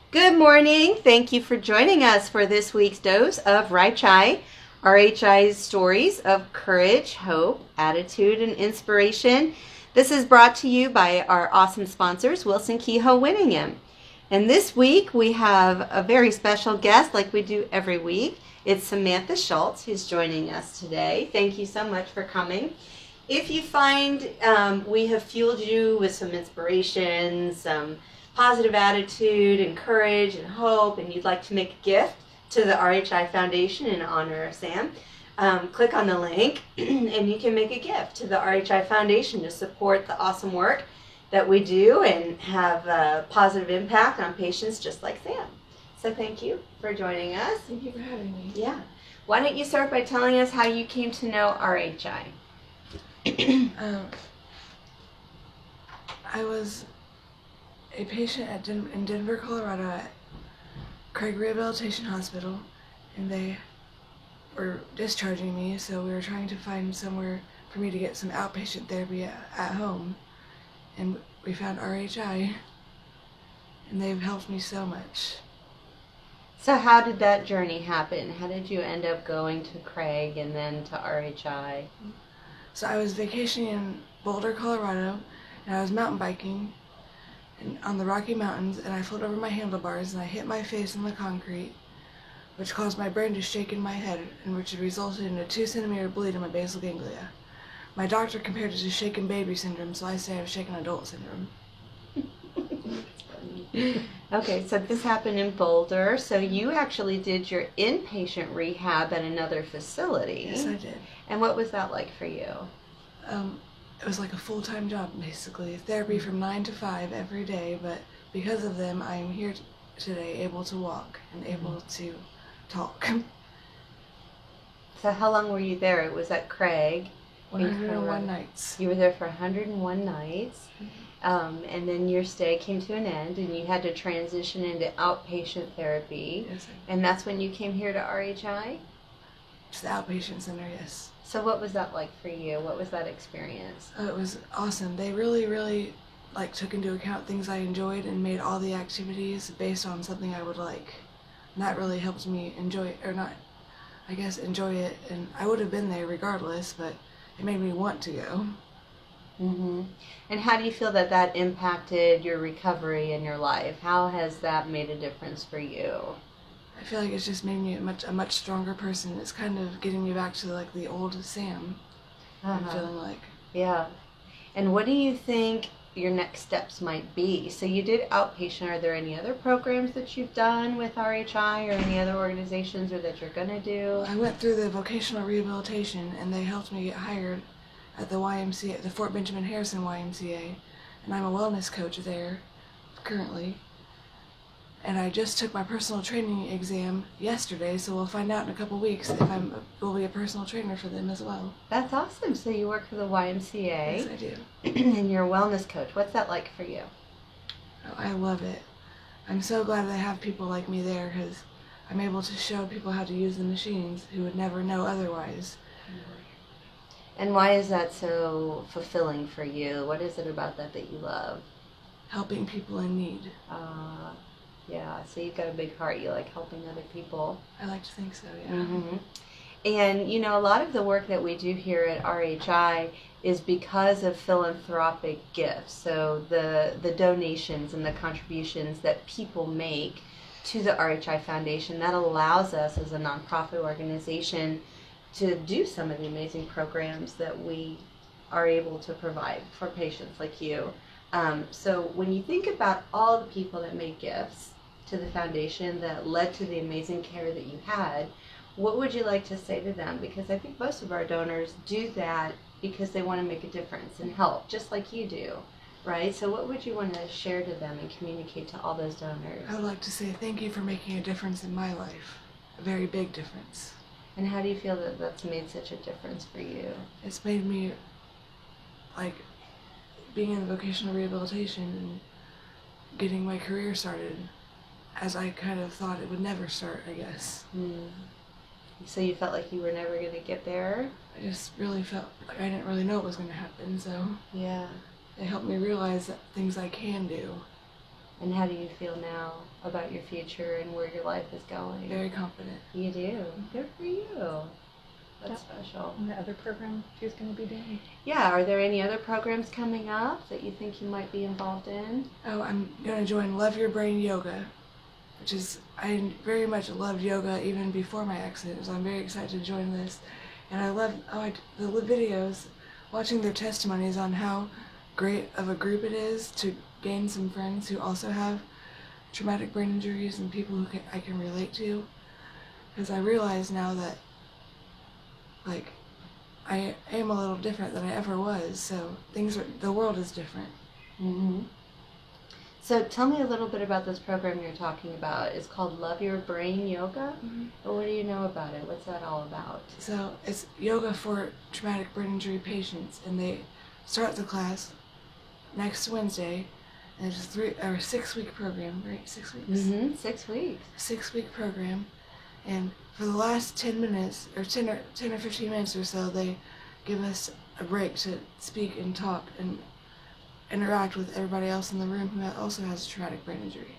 Good morning. Thank you for joining us for this week's dose of RHI, RHI's stories of courage, hope, attitude, and inspiration. This is brought to you by our awesome sponsors, Wilson Kehoe Winningham. And this week we have a very special guest like we do every week. It's Samantha Schultz who's joining us today. Thank you so much for coming. If you find we have fueled you with some inspiration, some positive attitude and courage and hope, and you'd like to make a gift to the RHI Foundation in honor of Sam, click on the link and you can make a gift to the RHI Foundation to support the awesome work that we do and have a positive impact on patients just like Sam. So thank you for joining us. Thank you for having me. Yeah. Why don't you start by telling us how you came to know RHI? I was a patient in Denver, Colorado at Craig Rehabilitation Hospital, and they were discharging me, so we were trying to find somewhere for me to get some outpatient therapy at home, and we found RHI, and they've helped me so much. So how did that journey happen? How did you end up going to Craig and then to RHI? So I was vacationing in Boulder, Colorado, and I was mountain biking on the Rocky Mountains, and I flipped over my handlebars and I hit my face in the concrete, which caused my brain to shake in my head, and which resulted in a 2-centimeter bleed in my basal ganglia. My doctor compared it to shaken baby syndrome, so I say I have shaken adult syndrome. Okay, so this happened in Boulder. So you actually did your inpatient rehab at another facility. Yes, I did. And what was that like for you? It was like a full-time job, basically. Therapy from 9 to 5 every day, but because of them, I am here today, able to walk and able to talk. So how long were you there? It was at Craig. 101 nights. You were there for 101 nights. And then your stay came to an end, and you had to transition into outpatient therapy. Yes, and that's when you came here to RHI? To the outpatient center, yes. So what was that like for you? What was that experience? It was awesome. They really took into account things I enjoyed and made all the activities based on something I would like. And that really helped me enjoy it. And I would have been there regardless, but it made me want to go. Mm-hmm. And how do you feel that that impacted your recovery in your life? How has that made a difference for you? I feel like it's just made me a much stronger person. It's kind of getting me back to like the old Sam. I'm feeling like. Yeah. And what do you think your next steps might be? So you did outpatient. Are there any other programs that you've done with RHI or any other organizations or that you're going to do? I went through the vocational rehabilitation, and they helped me get hired at the YMCA, the Fort Benjamin Harrison YMCA, and I'm a wellness coach there currently. And I just took my personal training exam yesterday, so we'll find out in a couple weeks if I will be a personal trainer for them as well. That's awesome. So you work for the YMCA. Yes, I do. And you're a wellness coach. What's that like for you? Oh, I love it. I'm so glad they have people like me there, because I'm able to show people how to use the machines who would never know otherwise. And why is that so fulfilling for you? What is it about that you love? Helping people in need. Yeah, so you've got a big heart. You like helping other people. I like to think so, yeah. Mm-hmm. And, you know, a lot of the work that we do here at RHI is because of philanthropic gifts. So the donations and the contributions that people make to the RHI Foundation, that allows us as a nonprofit organization to do some of the amazing programs that we are able to provide for patients like you. So when you think about all the people that made gifts to the foundation that led to the amazing care that you had, what would you like to say to them? Because I think most of our donors do that because they want to make a difference and help, just like you do, right? So what would you want to share to them and communicate to all those donors? I would like to say thank you for making a difference in my life, a very big difference. And how do you feel that that's made such a difference for you? It's made me, like, being in vocational rehabilitation and getting my career started as I kind of thought it would never start, I guess. So you felt like you were never going to get there? I just really felt like I didn't really know what was going to happen, so Yeah. it helped me realize that things I can do. And how do you feel now about your future and where your life is going? Very confident. You do? Good for you. That's special. And the other program she's going to be doing? Yeah, are there any other programs coming up that you think you might be involved in? Oh, I'm going to join Love Your Brain Yoga, which is, I very much loved yoga even before my accident, so I'm very excited to join this. And I love the videos, watching their testimonies on how great of a group it is to gain some friends who also have traumatic brain injuries and people who I can relate to. Because I realize now that, like, I am a little different than I ever was, so the world is different. Mm-hmm. So tell me a little bit about this program you're talking about. It's called Love Your Brain Yoga. Mm-hmm. Well, what do you know about it? What's that all about? So it's yoga for traumatic brain injury patients, and they start the class next Wednesday, and it's a 6-week program, right? 6 weeks? Mm-hmm. 6 weeks. 6-week program, and for the last 10 minutes, or 10 or 15 minutes or so, they give us a break to speak and talk and interact with everybody else in the room who also has a traumatic brain injury,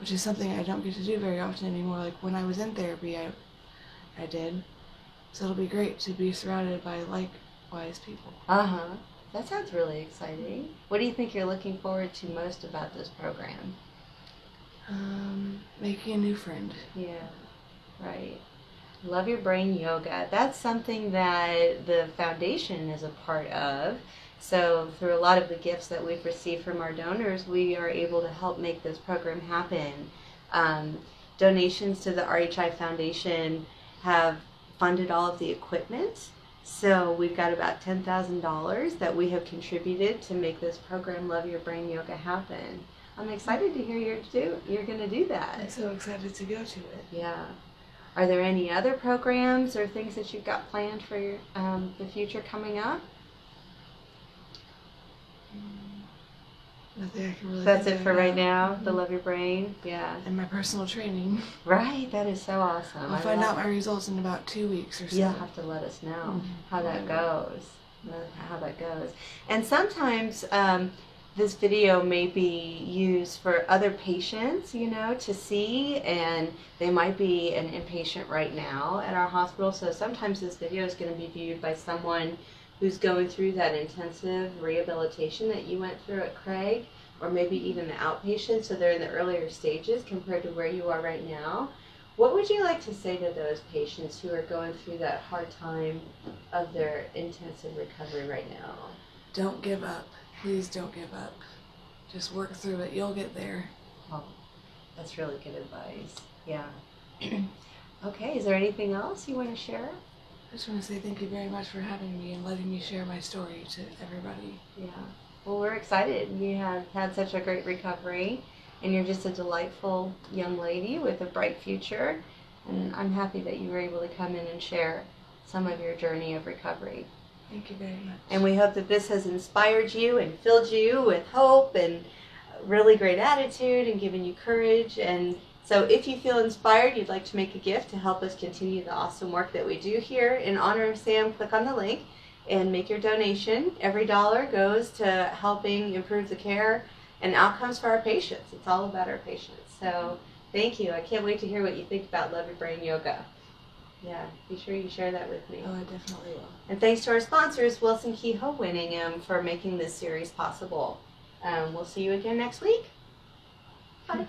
which is something I don't get to do very often anymore. Like when I was in therapy, I did. So it'll be great to be surrounded by likewise people. Uh-huh. That sounds really exciting. What do you think you're looking forward to most about this program? Making a new friend. Yeah, right. Love Your Brain Yoga. That's something that the foundation is a part of. So through a lot of the gifts that we've received from our donors, we are able to help make this program happen. Donations to the RHI Foundation have funded all of the equipment. So we've got about $10,000 that we have contributed to make this program Love Your Brain Yoga happen. I'm excited to hear you're going to do that. I'm so excited to go to it. Yeah. Are there any other programs or things that you've got planned for your, the future coming up? Nothing I can really That's think it of for right now, Mm-hmm. the Love Your Brain? Yeah. And my personal training. Right, that is so awesome. I'll find out my results in about 2 weeks or so. You'll have to let us know how that goes. And sometimes this video may be used for other patients, you know, to see, and they might be an inpatient right now at our hospital. So sometimes this video is going to be viewed by someone who's going through that intensive rehabilitation that you went through at Craig, or maybe even the outpatient, so they're in the earlier stages compared to where you are right now. What would you like to say to those patients who are going through that hard time of their intensive recovery right now? Don't give up. Please don't give up. Just work through it. You'll get there. Oh, that's really good advice. Yeah. Okay, is there anything else you want to share? I just want to say thank you very much for having me and letting me share my story to everybody. Yeah. Well, we're excited. You have had such a great recovery, and you're just a delightful young lady with a bright future. And I'm happy that you were able to come in and share some of your journey of recovery. Thank you very much. And we hope that this has inspired you and filled you with hope and really great attitude and given you courage. And so if you feel inspired, you'd like to make a gift to help us continue the awesome work that we do here in honor of Sam, click on the link and make your donation. Every dollar goes to helping improve the care and outcomes for our patients. It's all about our patients. So thank you. I can't wait to hear what you think about Love Your Brain Yoga. Yeah, be sure you share that with me. Oh, I definitely will. And thanks to our sponsors, Wilson Kehoe Winningham, for making this series possible. We'll see you again next week. Bye.